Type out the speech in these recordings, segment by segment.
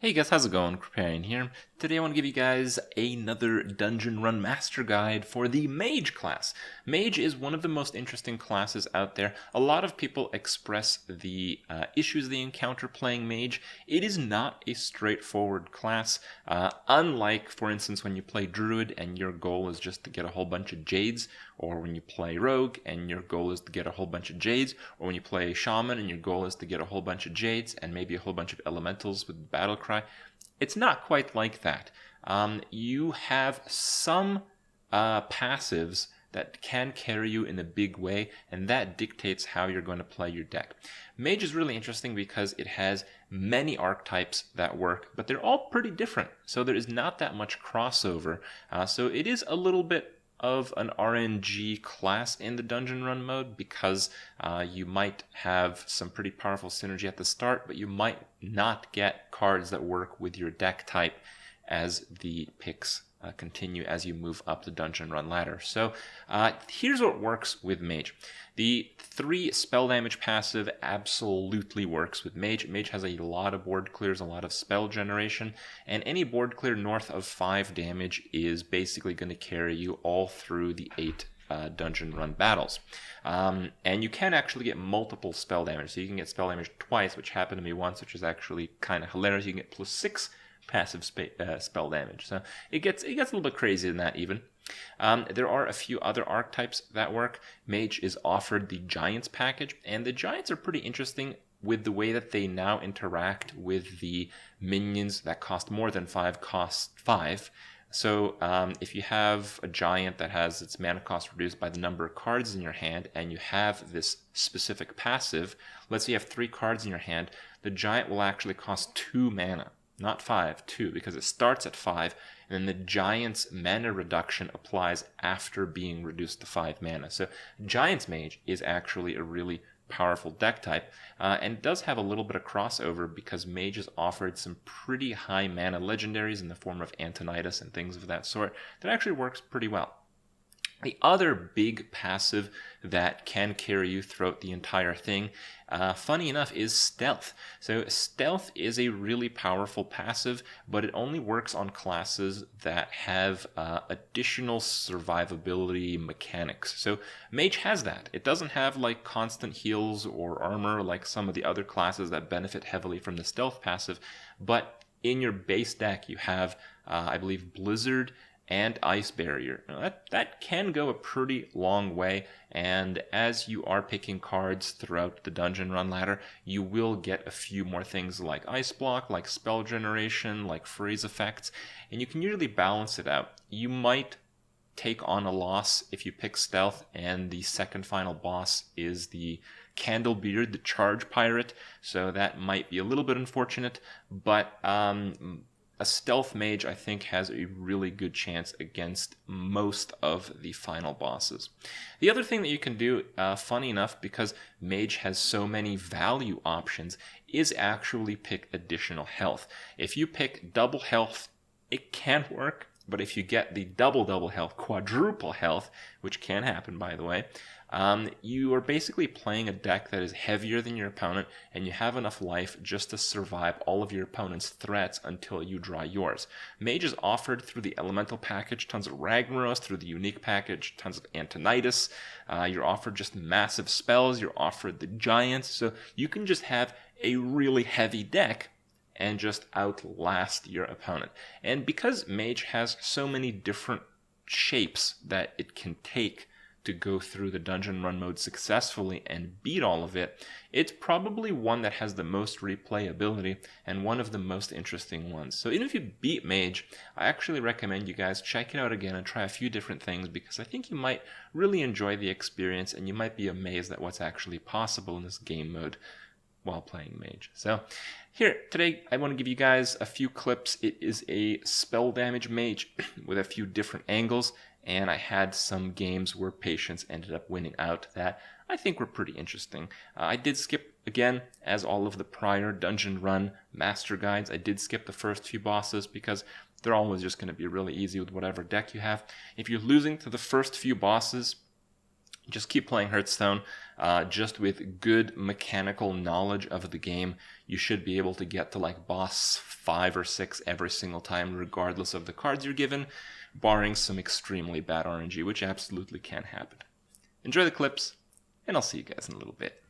Hey guys, how's it going? Kripparrian here. Today I want to give you guys another Dungeon Run Master Guide for the Mage class. Mage is one of the most interesting classes out there. A lot of people express the issues they encounter playing Mage. It is not a straightforward class, unlike, for instance, when you play Druid and your goal is just to get a whole bunch of Jades, or when you play Rogue and your goal is to get a whole bunch of Jades, or when you play Shaman and your goal is to get a whole bunch of Jades and maybe a whole bunch of Elementals with Battle Cry. It's not quite like that. You have some passives that can carry you in a big way, and that dictates how you're going to play your deck. Mage is really interesting because it has many archetypes that work, but they're all pretty different, so there is not that much crossover. So it is a little bit of an RNG class in the Dungeon Run mode because you might have some pretty powerful synergy at the start, but you might not get cards that work with your deck type as the picks continue as you move up the Dungeon Run ladder. So here's what works with Mage. The 3 spell damage passive absolutely works with Mage. Mage has a lot of board clears, a lot of spell generation, and any board clear north of 5 damage is basically going to carry you all through the 8 Dungeon Run battles. And you can actually get multiple spell damage. So you can get spell damage twice, which happened to me once, which is actually kind of hilarious. You can get +6 passive spell damage. So it gets a little bit crazier than that even. There are a few other archetypes that work. Mage is offered the Giants package, and the Giants are pretty interesting with the way that they now interact with the minions that cost more than 5, cost 5. So if you have a giant that has its mana cost reduced by the number of cards in your hand, and you have this specific passive, let's say you have 3 cards in your hand, the giant will actually cost 2 mana. Not 5, 2, because it starts at 5, and then the Giant's mana reduction applies after being reduced to 5 mana. So Giant's Mage is actually a really powerful deck type, and does have a little bit of crossover because Mage has offered some pretty high mana legendaries in the form of Antonidas and things of that sort that actually works pretty well. The other big passive that can carry you throughout the entire thing, funny enough, is Stealth. So Stealth is a really powerful passive, but it only works on classes that have additional survivability mechanics. So Mage has that. It doesn't have like constant heals or armor like some of the other classes that benefit heavily from the Stealth passive, but in your base deck you have, I believe, Blizzard and Ice Barrier. Now that can go a pretty long way, and as you are picking cards throughout the Dungeon Run ladder, you will get a few more things like Ice Block, like spell generation, like freeze effects, and you can usually balance it out. You might take on a loss if you pick Stealth and the second final boss is the Candlebeard, the Charge Pirate, so that might be a little bit unfortunate, but a Stealth Mage, I think, has a really good chance against most of the final bosses. The other thing that you can do, funny enough, because Mage has so many value options, is actually pick additional health. If you pick double health, it can work, but if you get the double health, quadruple health, which can happen, by the way, you are basically playing a deck that is heavier than your opponent, and you have enough life just to survive all of your opponent's threats until you draw yours. Mage is offered through the Elemental package, tons of Ragnaros, through the Unique package, tons of Antonidas. You're offered just massive spells, you're offered the Giants, so you can just have a really heavy deck and just outlast your opponent. And because Mage has so many different shapes that it can take to go through the Dungeon Run mode successfully and beat all of it, it's probably one that has the most replayability and one of the most interesting ones. So even if you beat Mage, I actually recommend you guys check it out again and try a few different things, because I think you might really enjoy the experience and you might be amazed at what's actually possible in this game mode while playing Mage. So here, today, I want to give you guys a few clips. It is a spell damage Mage with a few different angles, and I had some games where Patience ended up winning out that I think were pretty interesting. I did skip, again, as all of the prior Dungeon Run Master Guides, I did skip the first few bosses because they're always just going to be really easy with whatever deck you have. If you're losing to the first few bosses, just keep playing Hearthstone. Just with good mechanical knowledge of the game, you should be able to get to like boss 5 or 6 every single time, regardless of the cards you're given, barring some extremely bad RNG, which absolutely can happen. Enjoy the clips, and I'll see you guys in a little bit.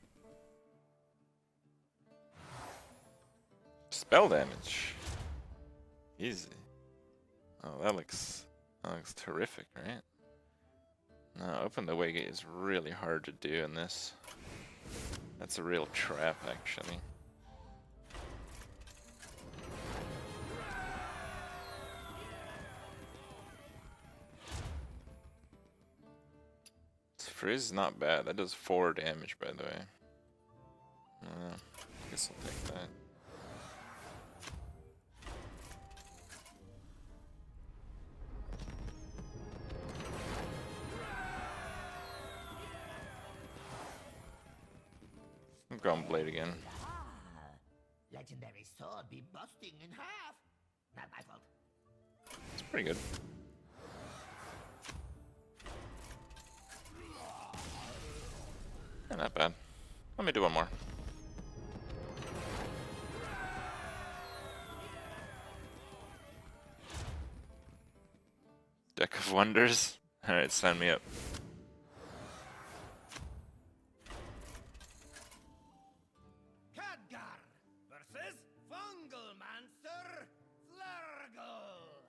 Spell damage. Easy. Oh, that looks terrific, right? No, open the way gate is really hard to do in this. That's a real trap, actually. This freeze is not bad. That does 4 damage, by the way. I guess I'll take that. I'm going blade again. Legendary sword be busting in half. Not my fault. It's pretty good. Yeah, not bad. Let me do one more. Deck of Wonders. Alright, sign me up. Versus Fungalmancer Flurgle.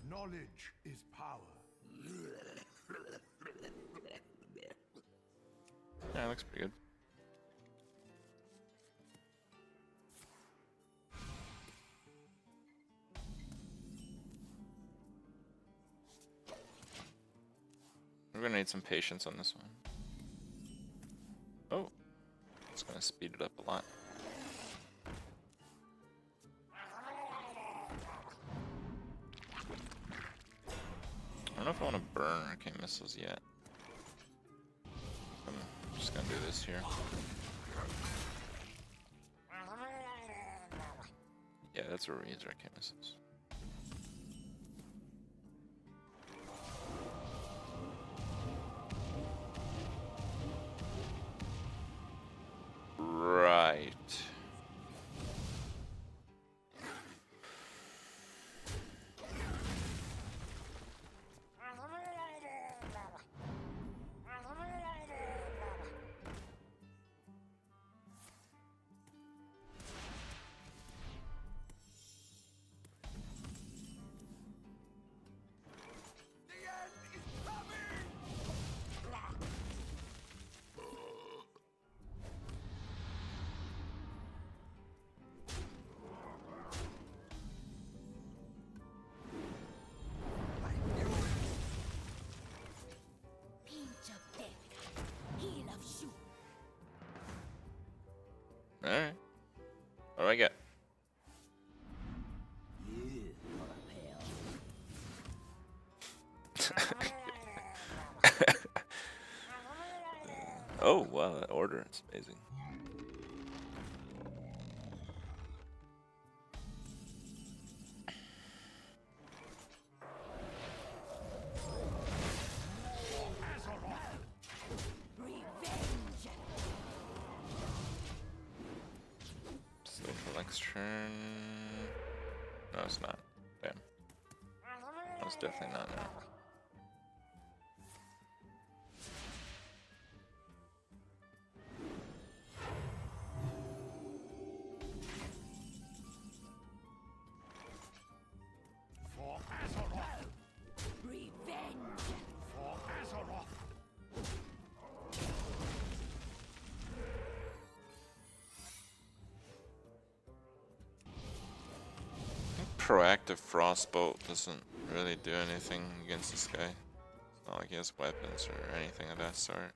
Knowledge is power. Yeah, it looks pretty good. We're gonna need some patience on this one. Oh, it's gonna speed it up a lot. I don't know if I want to burn arcane missiles yet. I'm just gonna do this here. Yeah, that's where we use arcane missiles. Right. Alright. What do I get? Oh, wow, that order, it's amazing. Just wait for next turn. No, it's not. Damn. That's definitely not now. Proactive Frostbolt doesn't really do anything against this guy. It's not like he has weapons or anything of that sort.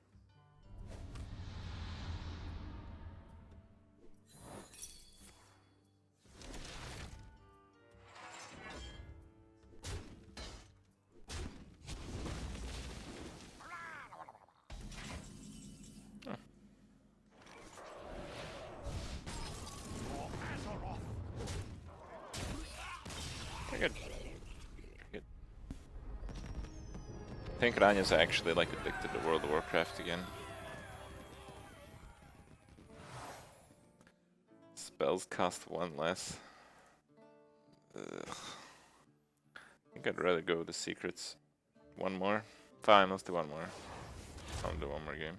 Pretty good. Pretty good. think Ranya's actually like addicted to World of Warcraft again. Spells cost 1 less. Ugh. I think I'd rather go with the secrets. 1 more? Fine, let's do 1 more. I'll do 1 more game.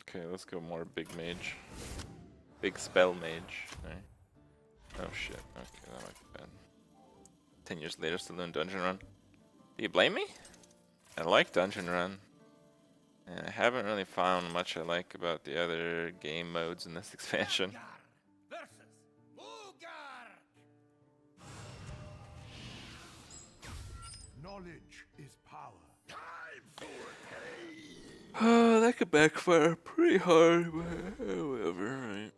Okay, let's go more big mage. Big spell mage. Right. Oh shit, okay, that might be bad. 10 years later, still doing Dungeon Run. Do you blame me? I like Dungeon Run. And I haven't really found much I like about the other game modes in this expansion. Versus Ugar. Knowledge is power. Time for pain. Oh, that could backfire pretty hard, but whatever, right?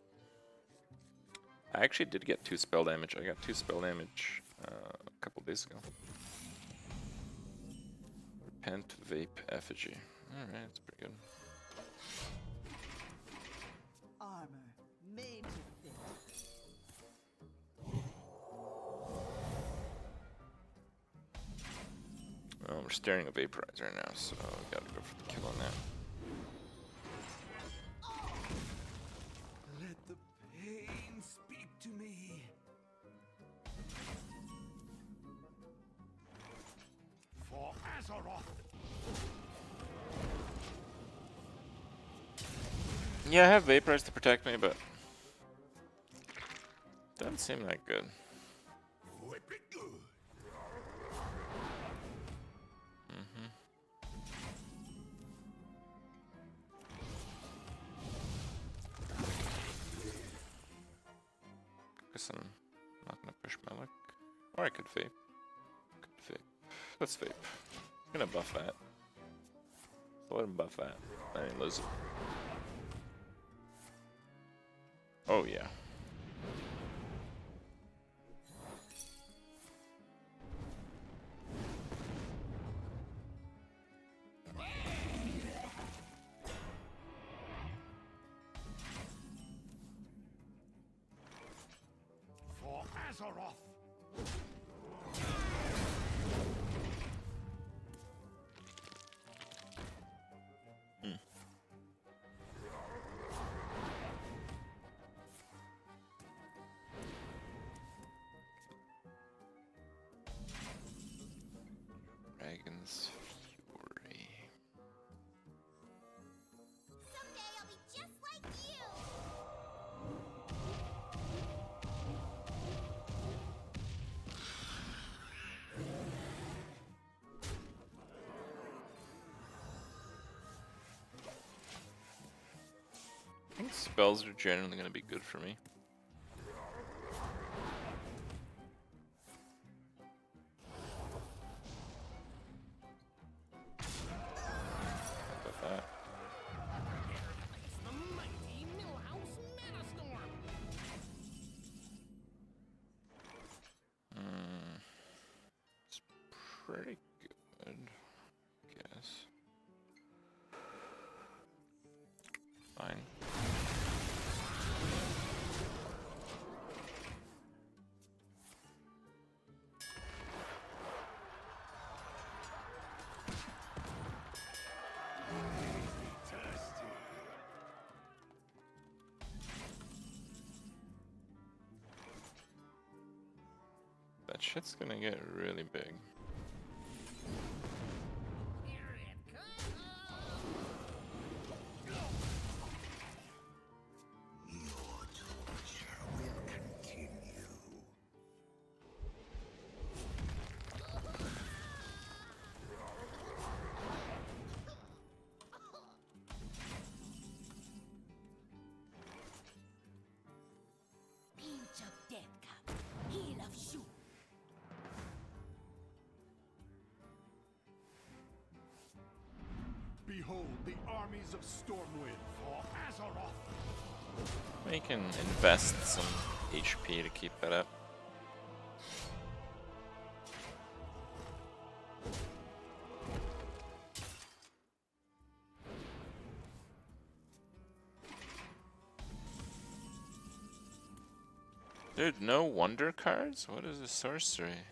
I actually did get 2 spell damage. I got 2 spell damage a couple days ago. Repent, vape, effigy. Alright, that's pretty good. Armor made to fit. Well, we're staring a vaporizer now, so we gotta go for the kill on that. Let the pain speak to me. For Azeroth. Yeah, I have vaporize to protect me, but doesn't seem that good. Whip it good. Guess I'm not gonna push my luck. Or I could vape. Let's vape. I'm gonna buff that. So let him buff that. I mean, lose it. Oh yeah. For Azeroth. Dragon's Fury. Someday I'll be just like you. I think spells are generally gonna be good for me. Buff that. It's the mighty Millhouse Metastorm. It's pretty good, I guess. Fine. That shit's gonna get really big. Here it comes. Your torture will continue. Pinch of death cup. Heal of shoe. Behold the armies of Stormwind for Azeroth. We can invest some HP to keep that up. Dude, no wonder cards? What is a sorcery?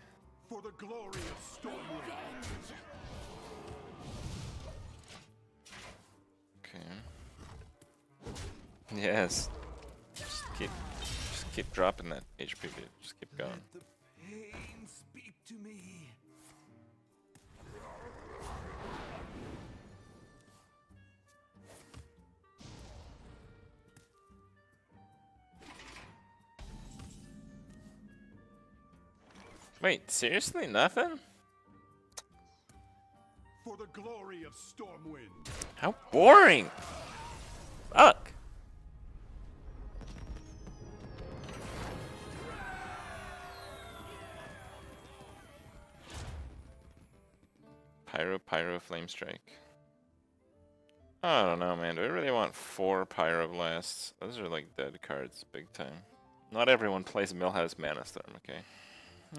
For the glory of Stormwind. Yes. Just keep dropping that HP, dude. Just keep going. Let the pain speak to me. Wait, seriously? Nothing? For the glory of Stormwind. How boring! Fuck! Pyro, Flame Strike. I don't know, man. Do I really want 4 Pyroblasts? Those are like dead cards, big time. Not everyone plays Millhouse Mana Storm, okay?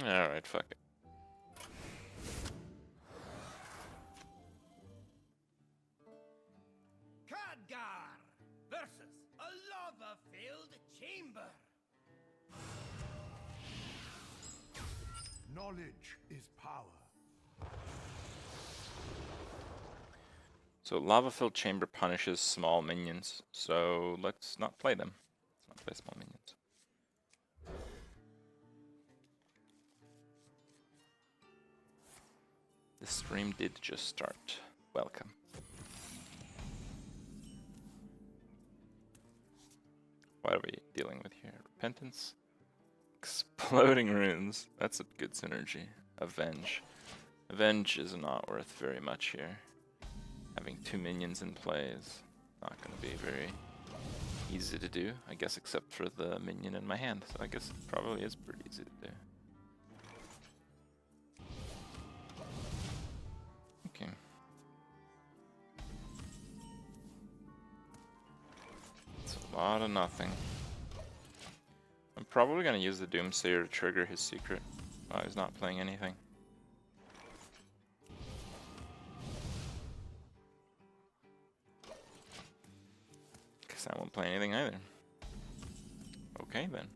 Alright, fuck it. Khadgar versus a lava-filled chamber. Knowledge is power. So lava-filled chamber punishes small minions, so let's not play them. Let's not play small minions. The stream did just start. Welcome. What are we dealing with here? Repentance? Exploding runes. That's a good synergy. Avenge. Avenge is not worth very much here. Having 2 minions in play is not going to be very easy to do, I guess, except for the minion in my hand. So I guess it probably is pretty easy to do. Okay. It's a lot of nothing. I'm probably going to use the Doomsayer to trigger his secret while he's not playing anything. I won't play anything either. Okay then.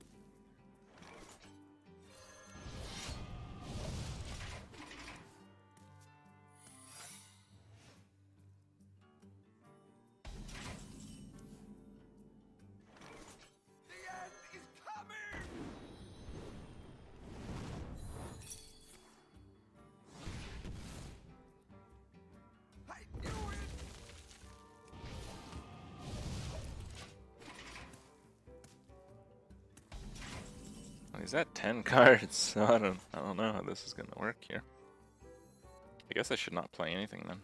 The end is coming! I knew it! He's at 10 cards, so I don't know how this is gonna work here. I guess I should not play anything then.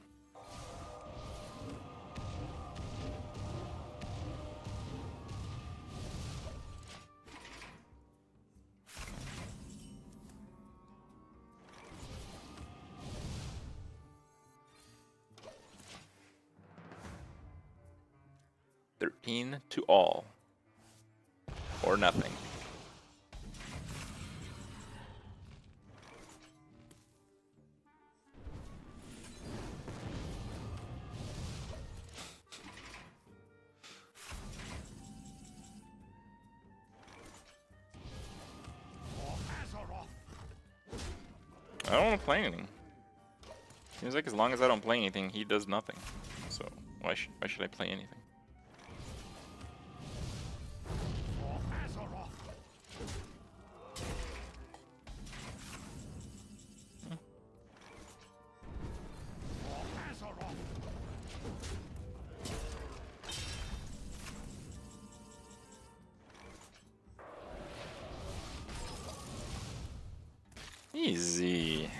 $13 to all. Or nothing. I don't want to play anything. Seems like as long as I don't play anything, he does nothing. So why should I play anything? Easy.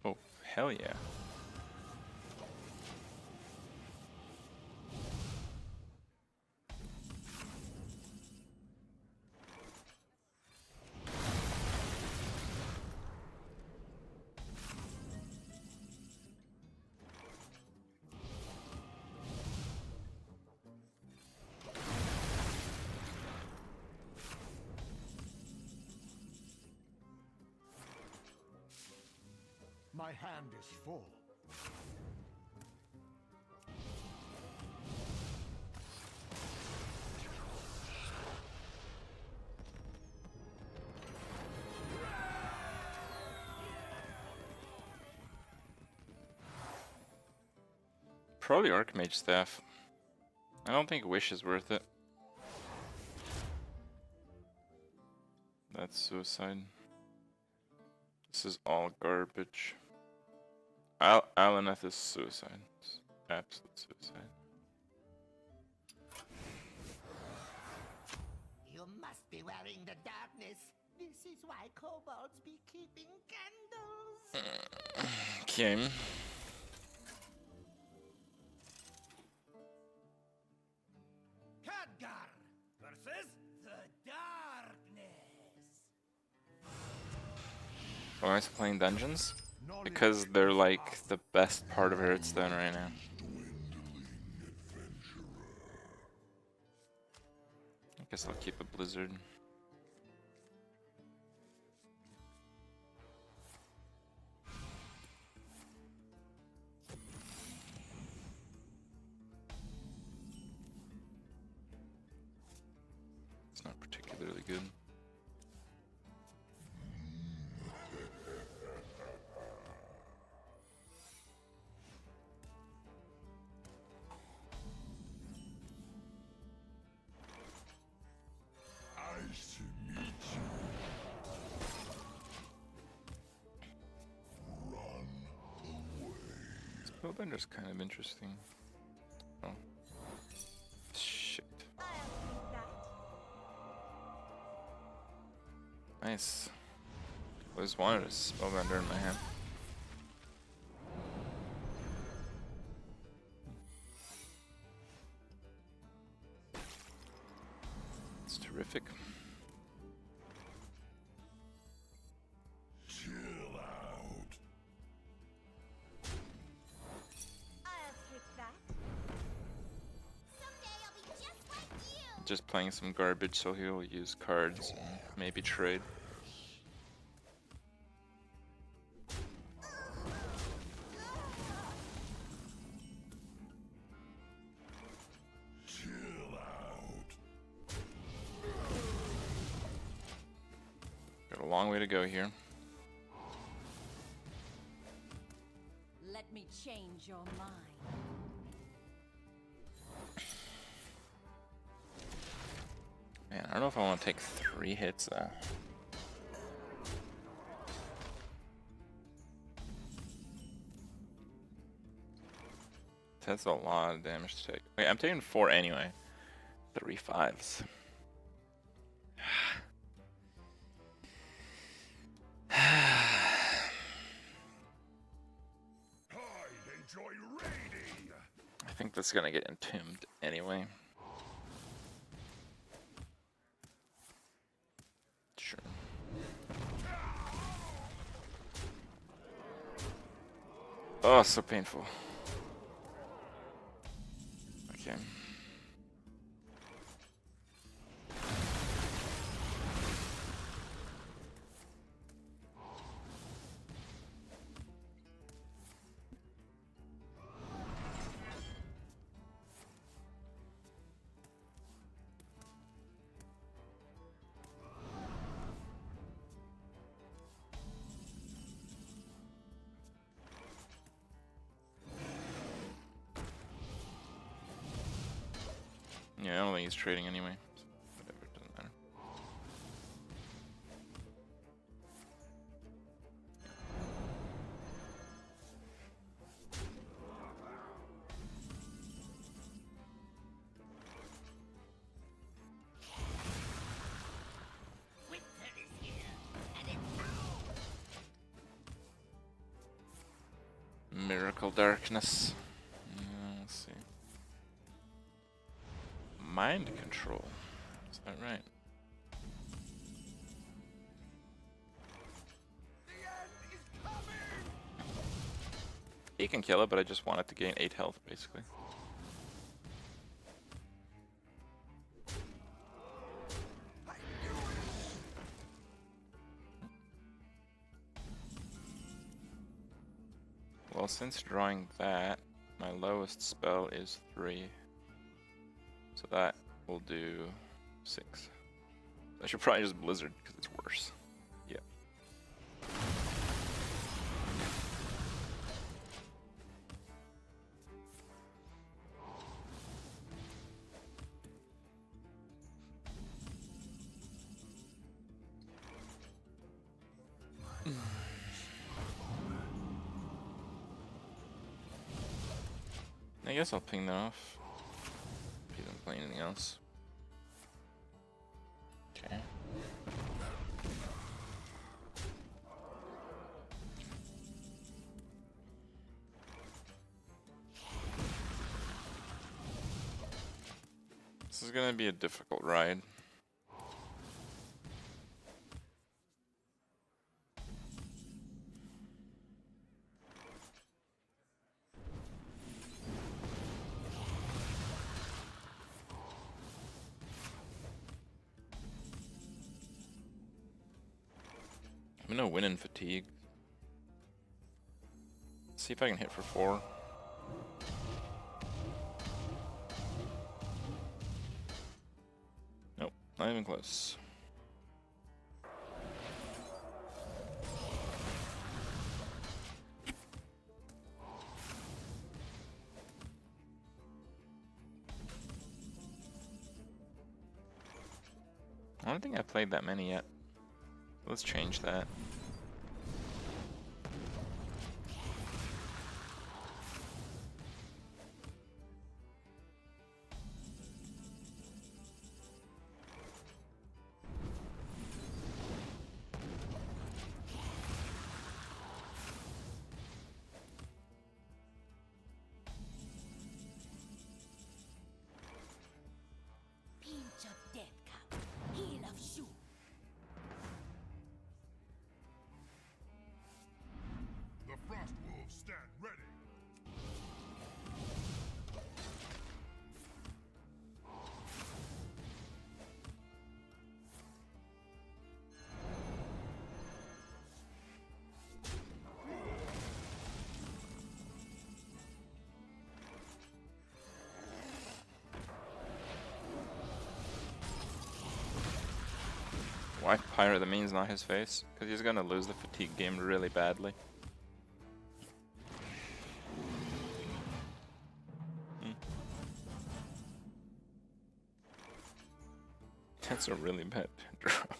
Oh, hell yeah. My hand is full. Probably Archmage Staff. I don't think Wish is worth it. That's suicide. This is all garbage. Alaneth is suicide. It's absolute suicide. You must be wearing the darkness. This is why kobolds be keeping candles. Okay. Khadgar versus the darkness. Why am I still playing dungeons? Because they're like the best part of Hearthstone right now. I guess I'll keep a Blizzard. It's not particularly good. Nice to meet you. Spellbender's kind of interesting. Oh. Shit. Nice. Always wanted a Spellbender in my hand. It's terrific. Chill out. I'll take that. Someday I'll be just like you. Just playing some garbage, so he'll use cards and maybe trade. Chill out. Got a long way to go here. Let me change your mind. Man, I don't know if I want to take 3 hits though. That's a lot of damage to take. Wait, I'm taking 4 anyway. 3 5s. I enjoy raiding. I think that's gonna get entombed anyway. Sure. Oh, so painful. Okay. Yeah, I don't think he's trading anyway. So whatever, it doesn't matter. Winter is here, and it's now. Miracle Darkness. Let's see. Mind control. Is that right? The end is coming. He can kill it, but I just want it to gain 8 health, basically. I knew it. Well, since drawing that, my lowest spell is 3. So that will do 6. I should probably just Blizzard because it's worse. Yeah. I guess I'll ping that off. If he doesn't play anything else. Okay. This is gonna be a difficult ride. I'm gonna win in fatigue. See if I can hit for 4. Nope, not even close. I don't think I played that many yet. Let's change that. Pinch of death cup. Heel of shoe. The frost wolves stand ready. Why Pyro the means not his face? Because he's gonna lose the fatigue game really badly. That's a really bad drop.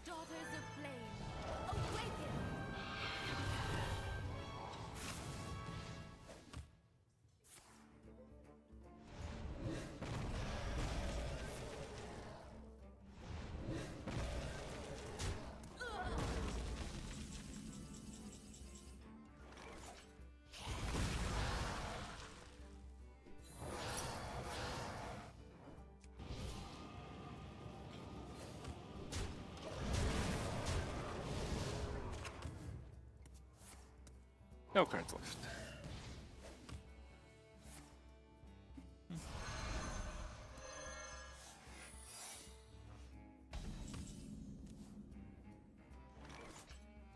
Daughters of flame, awaken! No cards left.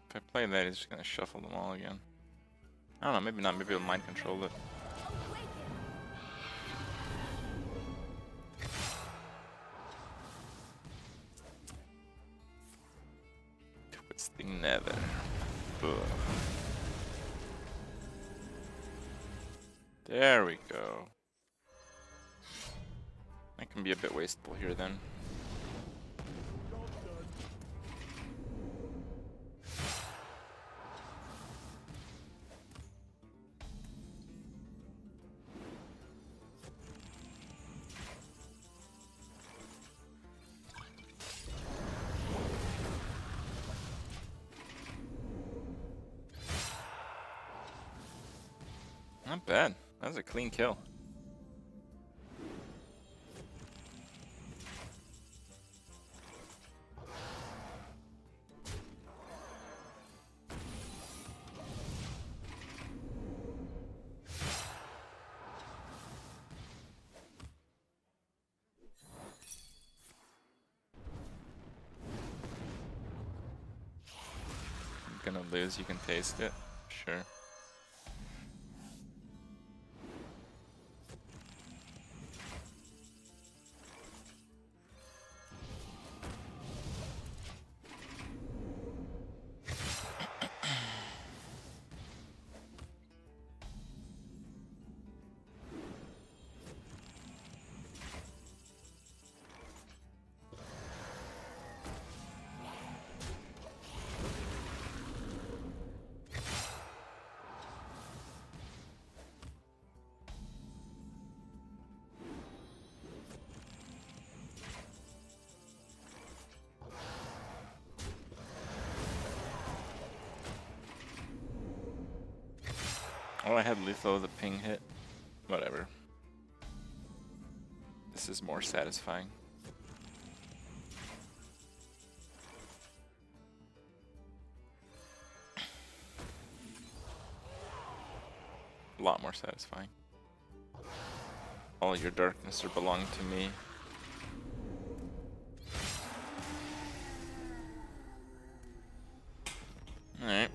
If I play that, he's just gonna shuffle them all again. I don't know, maybe not, maybe he'll mind control it. Twisting Nether. Ugh. There we go. That can be a bit wasteful here then. Not bad. That was a clean kill. gonna lose, you can taste it. Sure. Oh, I had lethal with a ping hit. Whatever. This is more satisfying. A lot more satisfying. All your darkness are belong to me. Alright.